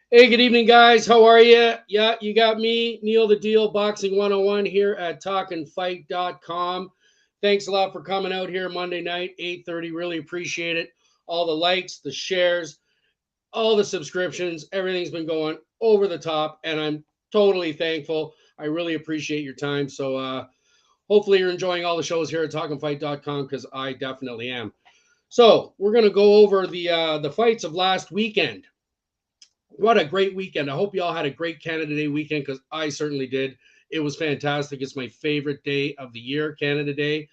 Hey, good evening, guys. How are you? Yeah, you got me, Neil the Deal, Boxing 101 here at talkinfight.com. Thanks a lot for coming out here Monday night, 8:30. Really appreciate it. All the likes, the shares, all the subscriptions, everything's been going over the top, and I'm totally thankful. I really appreciate your time. So hopefully you're enjoying all the shows here at talkinfight.com because I definitely am. So we're gonna go over the fights of last weekend. What a great weekend. I hope you all had a great Canada Day weekend because I certainly did. It was fantastic. It's my favorite day of the year, Canada Day.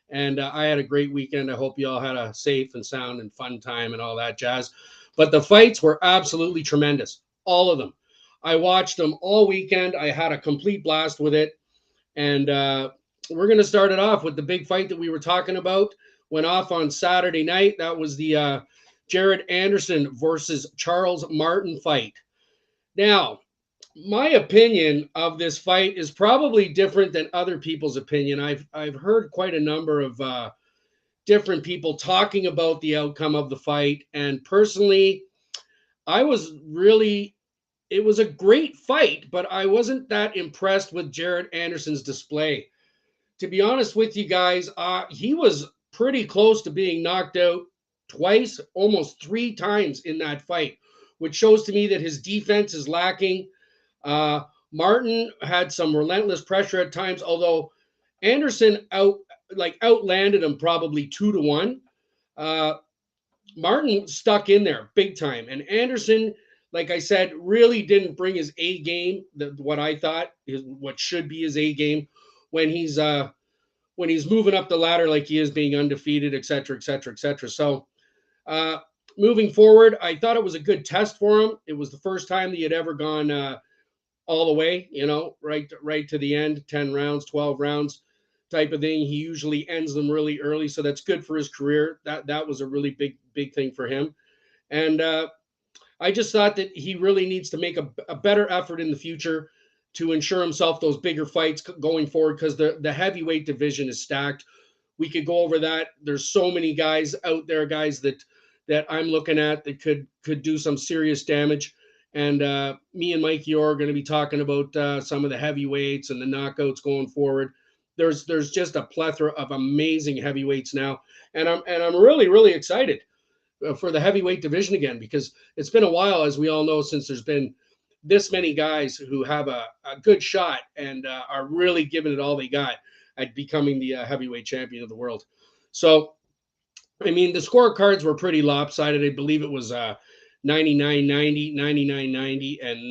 And I had a great weekend. I hope you all had a safe and sound and fun time and all that jazz. But the fights were absolutely tremendous, all of them. I watched them all weekend. I had a complete blast with it. And we're going to start it off with the big fight that we were talking about. Went off on Saturday night. That was the Jared Anderson versus Charles Martin fight. Now, my opinion of this fight is probably different than other people's opinion. I've heard quite a number of different people talking about the outcome of the fight, and personally, I was really it was a great fight, but I wasn't that impressed with Jared Anderson's display. To be honest with you guys, he was pretty close to being knocked out twice, almost three times in that fight, which shows to me that his defense is lacking. uh, Martin had some relentless pressure at times, although Anderson outlanded him probably 2-1. Uh, Martin stuck in there big time, and Anderson, like I said, really didn't bring his A game. What I thought is what should be his A game when he's moving up the ladder like he is, being undefeated, et cetera, et cetera, et cetera. So uh, moving forward, I thought it was a good test for him. It was the first time that he had ever gone all the way, right to the end, 10 rounds, 12 rounds type of thing. He usually ends them really early, so that's good for his career. That was a really big thing for him. And I just thought that he really needs to make a better effort in the future to ensure himself those bigger fights going forward, because the heavyweight division is stacked. We could go over that. There's so many guys out there, guys that I'm looking at that could do some serious damage. And me and Mikey are going to be talking about some of the heavyweights and the knockouts going forward. There's just a plethora of amazing heavyweights now, and I'm really excited for the heavyweight division again, because it's been a while, as we all know, since there's been this many guys who have a good shot and are really giving it all they got at becoming the heavyweight champion of the world. So, I mean, the scorecards were pretty lopsided. I believe it was 99-90, 99-90, and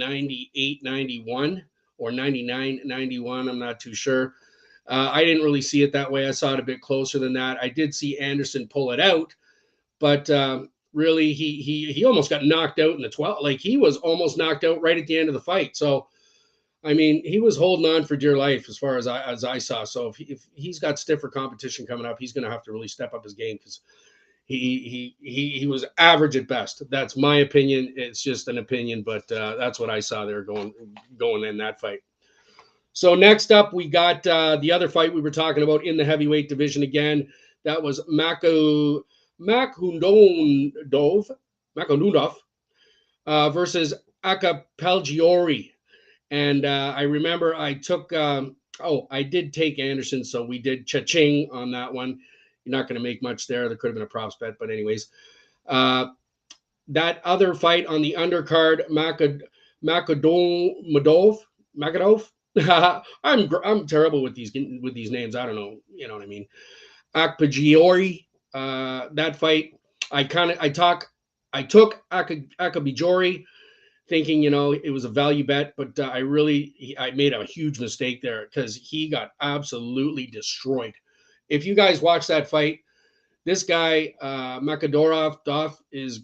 98-91 or 99-91. I'm not too sure. I didn't really see it that way. I saw it a bit closer than that. I did see Anderson pull it out, but really, he almost got knocked out in the 12th. Like, he was almost knocked out right at the end of the fight. So, I mean, he was holding on for dear life as far as I saw. So if he's got stiffer competition coming up, he's going to have to really step up his game, because he was average at best. That's my opinion. It's just an opinion, but that's what I saw there going in that fight. So next up, we got the other fight we were talking about in the heavyweight division again. That was Makhundov versus Acapelgiori. And I remember I did take Anderson, so we did cha-ching on that one. You're not going to make much there. There could have been a props bet, but anyways. Uh, that other fight on the undercard, Makadov. I'm terrible with these names. I don't know. You know what I mean? Akpagiori. That fight, I took Akabijori thinking, it was a value bet, but I made a huge mistake there, because he got absolutely destroyed. If you guys watch that fight, this guy Makadorov is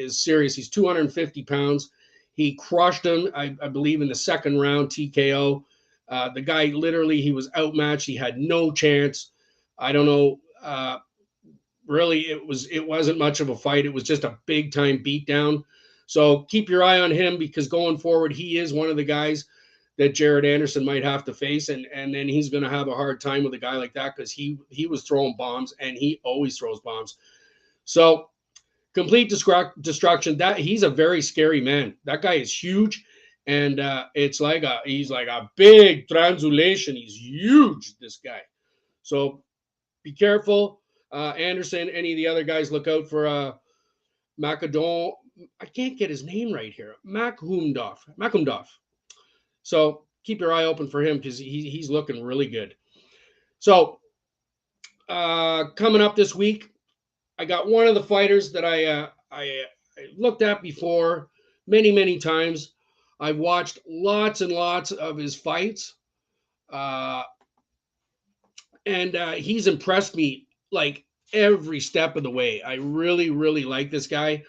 serious. He's 250 pounds. He crushed him, I believe, in the second round, TKO. The guy, literally, he was outmatched. He had no chance. I don't know. Really, it wasn't much of a fight. It was just a big time beatdown. So keep your eye on him, because going forward, he is one of the guys that Jared Anderson might have to face, and then he's going to have a hard time with a guy like that, because he was throwing bombs, and he always throws bombs. So complete destruction. That he's a very scary man. That guy is huge, and it's like he's like a big translation. He's huge, this guy. So be careful, Anderson. Any of the other guys, look out for Macadon. I can't get his name right here. Makhumdov. So keep your eye open for him because he's looking really good. So coming up this week, I got one of the fighters that I looked at before many times. I've watched lots and lots of his fights, and he's impressed me like every step of the way. I really like this guy.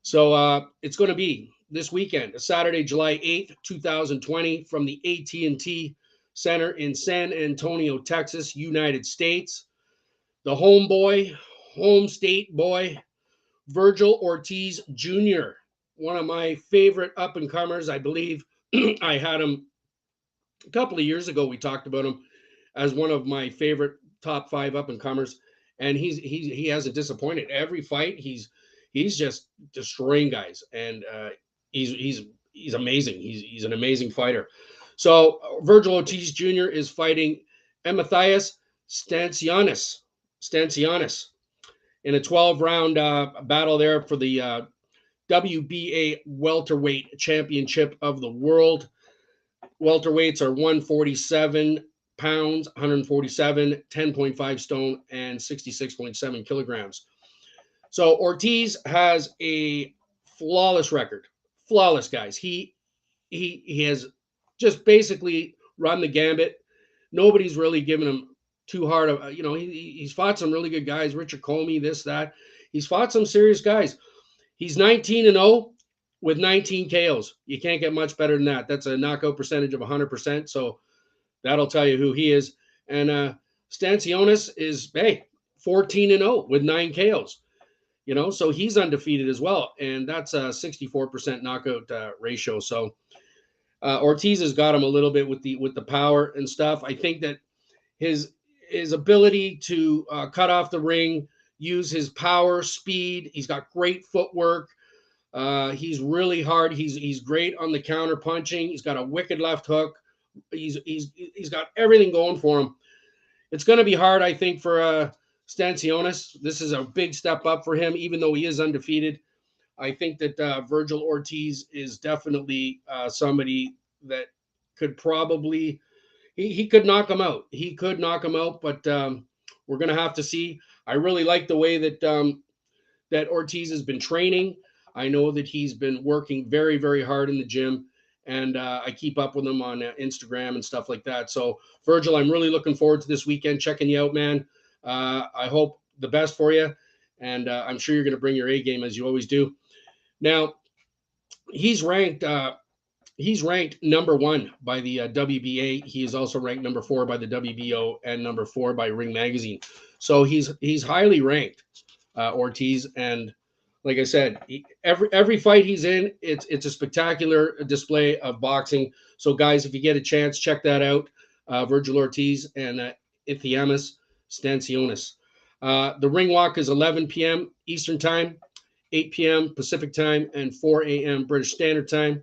So it's going to be this weekend, Saturday, July 8th, 2020, from the AT&T Center in San Antonio, Texas, United States. The home state boy, Vergil Ortiz Jr., one of my favorite up-and-comers. I believe I had him a couple of years ago. We talked about him as one of my favorite top 5 up-and-comers, and he hasn't disappointed. Every fight, he's just destroying guys, and he's amazing. He's an amazing fighter. So Vergil Ortiz Jr. is fighting Eimantas Stanionis in a 12-round battle there for the WBA welterweight championship of the world. Welterweights are 147 pounds, 147, 10.5 stone, and 66.7 kilograms. So Ortiz has a flawless record. Flawless, guys. He has just basically run the gambit. Nobody's really given him too hard of, he's fought some really good guys, Richard Comey, this, that. He's fought some serious guys. He's 19-0 with 19 KOs. You can't get much better than that. That's a knockout percentage of 100%. So that'll tell you who he is. And Stanionis is 14-0 with 9 KOs. So he's undefeated as well, and that's a 64% knockout ratio. So Ortiz has got him a little bit with the power and stuff. I think that his ability to cut off the ring, use his power, speed. He's got great footwork. He's really hard. He's great on the counter punching. He's got a wicked left hook. He's got everything going for him. It's going to be hard, I think, for Stanionis. This is a big step up for him, even though he is undefeated. I think that Vergil Ortiz is definitely somebody that could probably he could knock him out. He could knock him out, but we're going to have to see. I really like the way that that Ortiz has been training. I know that he's been working very hard in the gym, and I keep up with him on Instagram and stuff like that. So, Vergil, I'm really looking forward to this weekend, checking you out, man. I hope the best for you, and I'm sure you're going to bring your A game as you always do. Now, he's ranked number 1 by the WBA. He is also ranked number 4 by the WBO and number 4 by Ring Magazine. So he's highly ranked, Ortiz. And like I said, every fight he's in, it's a spectacular display of boxing. So guys, if you get a chance, check that out. Vergil Ortiz and Eimantas Stanionis. The ring walk is 11 p.m. Eastern Time, 8 p.m. Pacific Time, and 4 a.m. British Standard Time.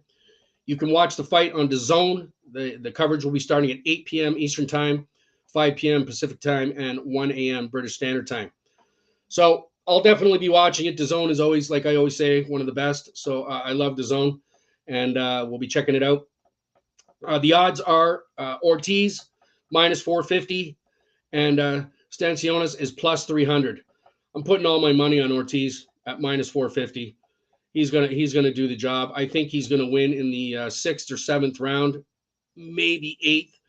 You can watch the fight on DAZN. The coverage will be starting at 8 p.m. Eastern Time, 5 p.m. Pacific Time, and 1 a.m. British Standard Time. So I'll definitely be watching it. DAZN is always, like I always say, one of the best. So I love DAZN, and we'll be checking it out. The odds are Ortiz minus 450, and Stanionis is plus 300. I'm putting all my money on Ortiz at minus 450. He's gonna do the job. I think he's gonna win in the 6th or 7th round, maybe 8th,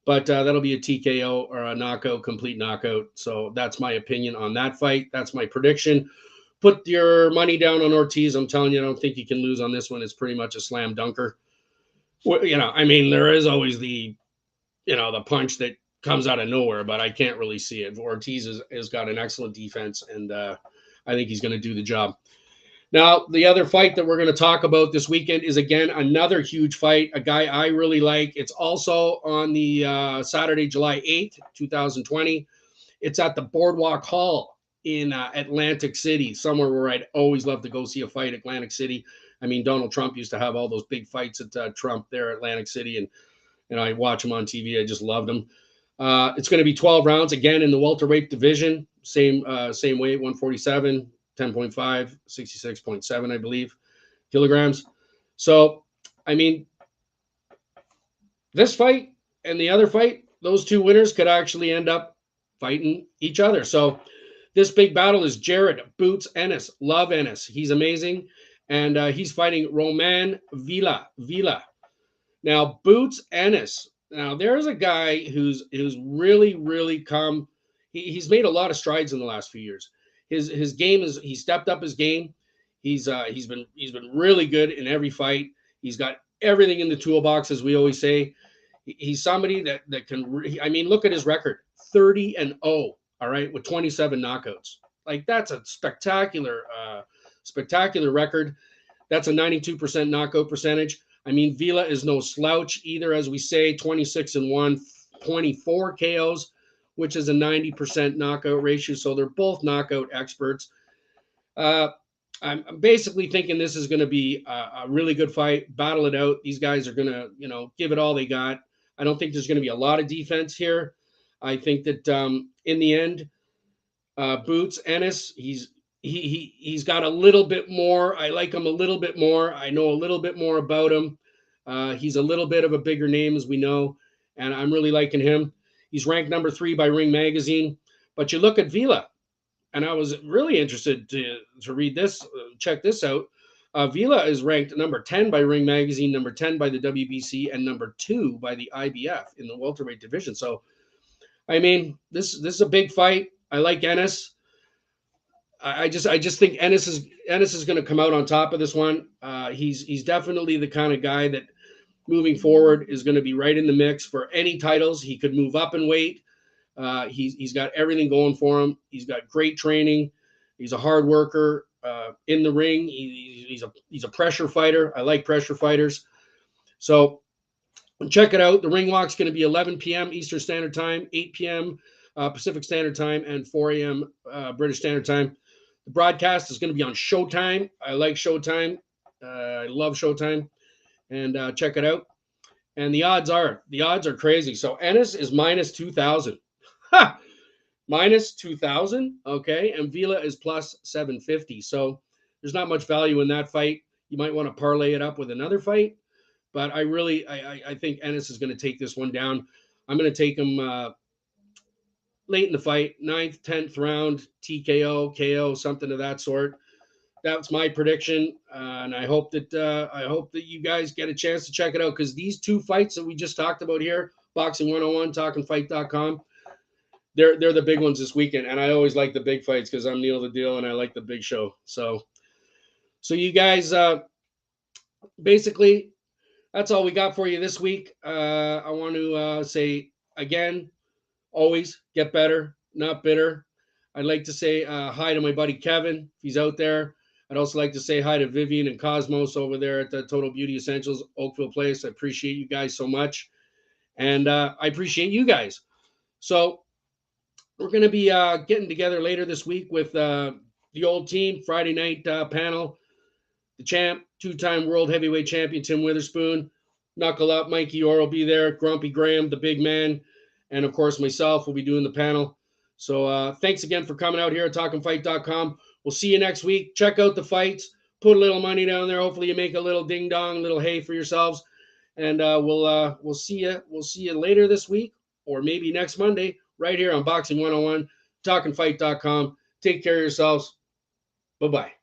but that'll be a TKO or a knockout, complete knockout. So that's my opinion on that fight. That's my prediction. Put your money down on Ortiz. I'm telling you, I don't think you can lose on this one. It's pretty much a slam dunker. Well, I mean, there is always the punch that comes out of nowhere, but I can't really see it. Ortiz has got an excellent defense, and I think he's going to do the job. Now, the other fight that we're going to talk about this weekend is, again, another huge fight, a guy I really like. It's also on the Saturday, July 8th, 2020. It's at the Boardwalk Hall in Atlantic City, somewhere where I'd always love to go see a fight. Atlantic City. I mean, Donald Trump used to have all those big fights at Trump there, Atlantic City, and I watch him on TV. I just loved him. It's going to be 12 rounds again in the welterweight division. Same weight, 147, 10.5, 66.7, I believe, kilograms. So, I mean, this fight and the other fight, those two winners could actually end up fighting each other. So this big battle is Jared Boots Ennis. Love Ennis. He's amazing. And he's fighting Roman Villa. Now, Boots Ennis. Now, there's a guy who's really, really come. He's made a lot of strides in the last few years. His game is, he stepped up his game. He's been really good in every fight. He's got everything in the toolbox, as we always say. He's somebody that can. I mean, look at his record: 30-0. All right, with 27 knockouts. Like, that's a spectacular record. That's a 92% knockout percentage. I mean, Villa is no slouch either, as we say. 26-1, 24 KOs, which is a 90% knockout ratio. So they're both knockout experts. I'm basically thinking this is going to be a really good fight. Battle it out. These guys are going to, give it all they got. I don't think there's going to be a lot of defense here. I think that in the end, Boots Ennis, he's got a little bit more. I like him a little bit more. I know a little bit more about him. He's a little bit of a bigger name, as we know, and I'm really liking him. He's ranked number 3 by Ring Magazine. But you look at Villa, and I was really interested to read this, check this out. Villa is ranked number 10 by Ring Magazine, number 10 by the WBC, and number 2 by the IBF in the welterweight division. So, I mean, this is a big fight. I like Ennis. I just think Ennis is going to come out on top of this one. He's definitely the kind of guy that moving forward is going to be right in the mix for any titles. He could move up in weight. He's got everything going for him. He's got great training. He's a hard worker in the ring. He's a pressure fighter. I like pressure fighters. So check it out. The ring walk's going to be 11 p.m. Eastern Standard Time, 8 p.m. Pacific Standard Time, and 4 a.m. British Standard Time. The broadcast is going to be on Showtime. I like Showtime. I love Showtime. And check it out. And the odds are crazy. So Ennis is minus 2,000. Ha! Minus 2,000. Okay. And Villa is plus 750. So there's not much value in that fight. You might want to parlay it up with another fight. But I think Ennis is going to take this one down. I'm going to take him late in the fight, 9th, 10th round, TKO, KO, something of that sort. That's my prediction, and I hope that you guys get a chance to check it out, because these two fights that we just talked about here, Boxing 101, TalkinFight.com, they're the big ones this weekend, and I always like the big fights because I'm Neil the Deal and I like the big show. So you guys, basically, that's all we got for you this week. I want to say again, always get better, not bitter. I'd like to say hi to my buddy Kevin, if he's out there. I'd also like to say hi to Vivian and Cosmos over there at the Total Beauty Essentials, Oakville Place. I appreciate you guys so much. And I appreciate you guys. So we're going to be getting together later this week with the old team, Friday night panel. The champ, 2-time world heavyweight champion, Tim Witherspoon. Knuckle Up, Mikey Orr will be there. Grumpy Graham, the big man. And, of course, myself will be doing the panel. So thanks again for coming out here at TalkinFight.com. We'll see you next week. Check out the fights. Put a little money down there. Hopefully you make a little ding-dong, little hay for yourselves. And we'll see you. We'll see you later this week, or maybe next Monday, right here on Boxing 101, TalkinFight.com. Take care of yourselves. Bye-bye.